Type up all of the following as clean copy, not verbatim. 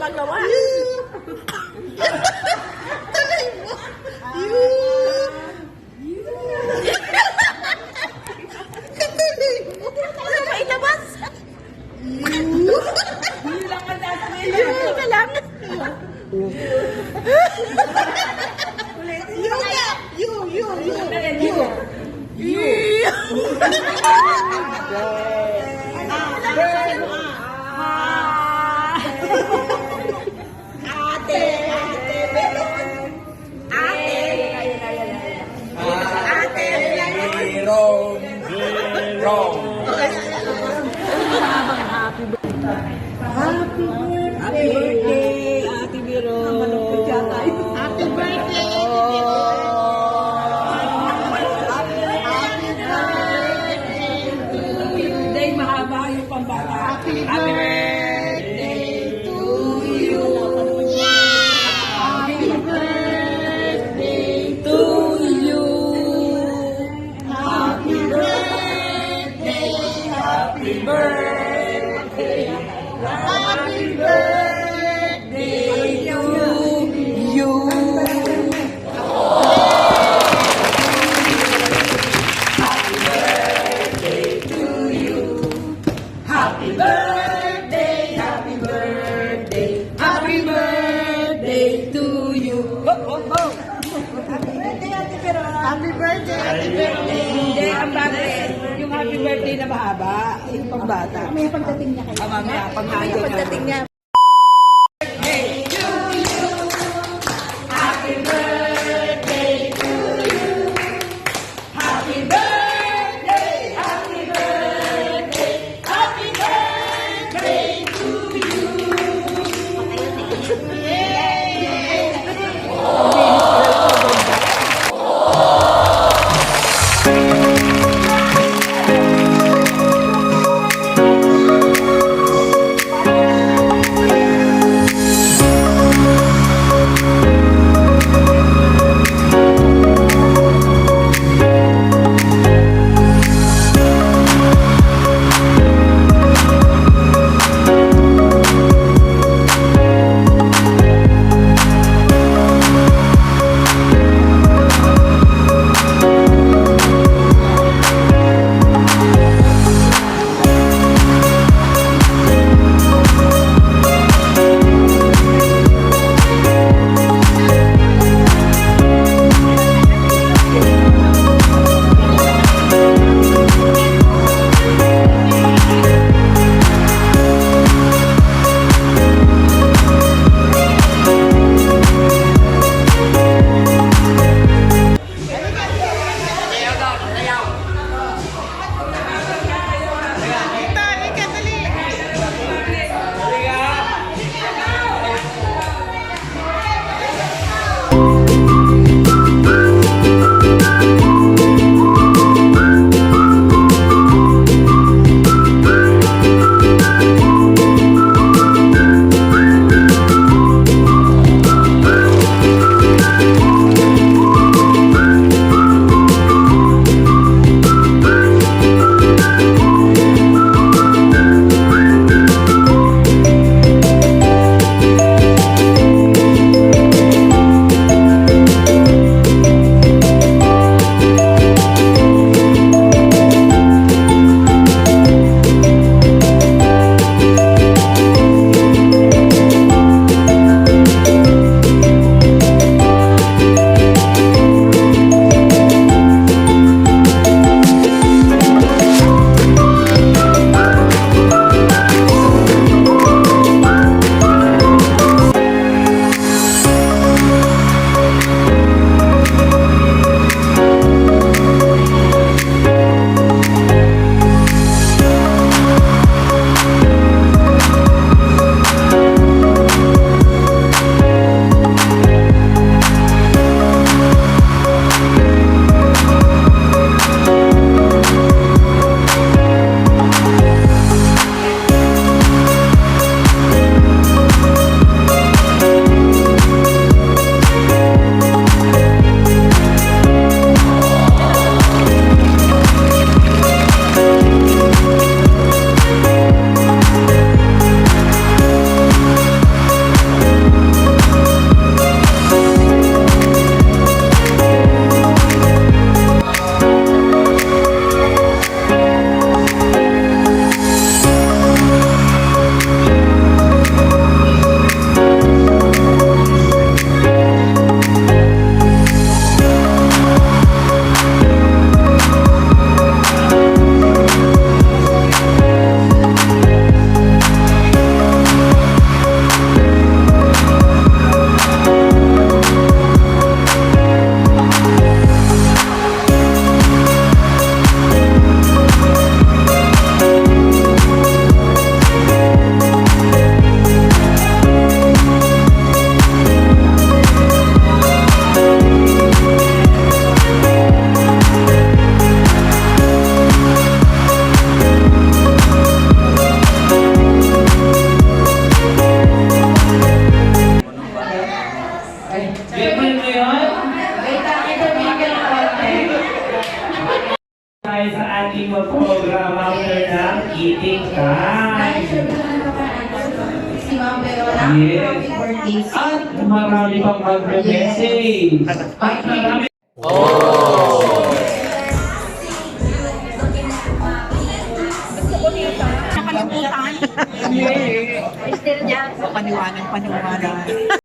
magawa. Tagay mo. Katuloy mo. Ano ba ilabas? Hindi lang ka sasabihin. Teka lang. Happy birthday, Ate Biro. Happy birthday, Day, mahaba yung pambata. Happy birthday to you. Happy birthday to you. Happy birthday, happy birthday, happy birthday to you. Happy birthday, happy birthday, happy birthday to you. Happy birthday, Ate Pero. Happy birthday, happy birthday. Hindi, ang bakit? Yung happy birthday na mahaba, yung pambata. May pagdating niya kayo. Mamaya, May pagdating niya. Programa ng eating time. Si Ma'am Verola, Yes. happy birthday. At marami pang mag-message. At marami. Nakalimutan. Still niya. Paniwanag.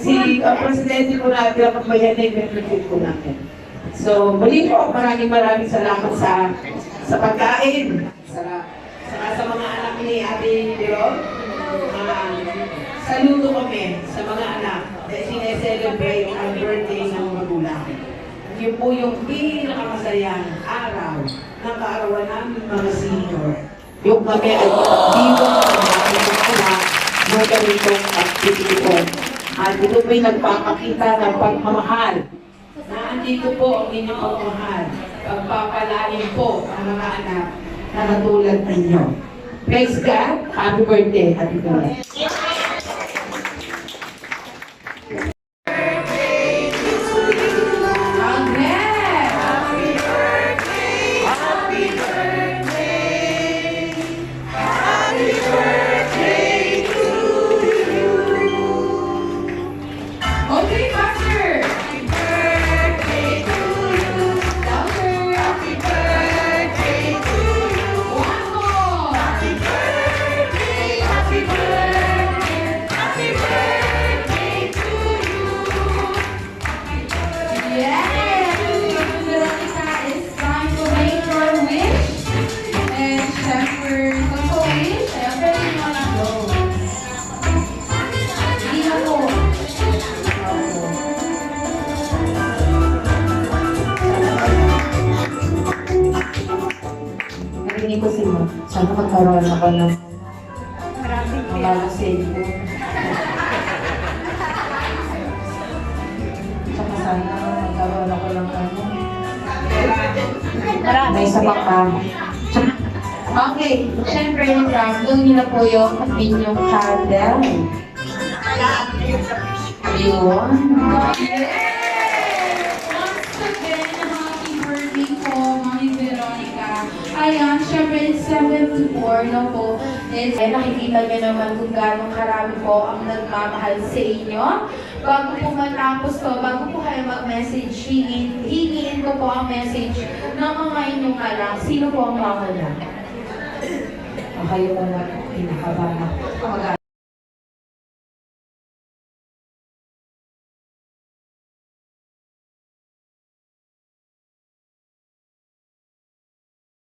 si Presidente po natin ang pagbayanay ng retreat po natin. So, muli po, maraming salamat sa pagkain, sa mga anak ni Ate Diron. Saludo kami sa mga anak dahil sineselebrate ang birthday ng magulang. Yun po yung pinakamasayang araw ng kaarawan namin mga senior. Yung kami ay dito ng ganitong activity po. At ito po'y nagpapakita ng pagmamahal. Na andito po ang inyong pagmamahal. Pagpapalain po ang mga anak na katulad ninyo. Praise God. Happy birthday. Happy birthday. Happy birthday to you. Sana magkaroon ako ng Maraming mga cellphone. Saka sana magkaroon ako ng ano. May sapak pa. Okay, syempre yung random nyo na po yung inyong candle. Yun. Once again, happy birthday po, Mami Veronica. Ayan, syempre, it's 7 to 4 na po. Nakikita niyo naman kung gano'ng karami po ang nagmamahal sa inyo. Bago po matapos to, bago po kayo mag-message, hingin ko po ang message ng mga inyong anak. Sino po ang mama niya? Kayo po na pinakabana.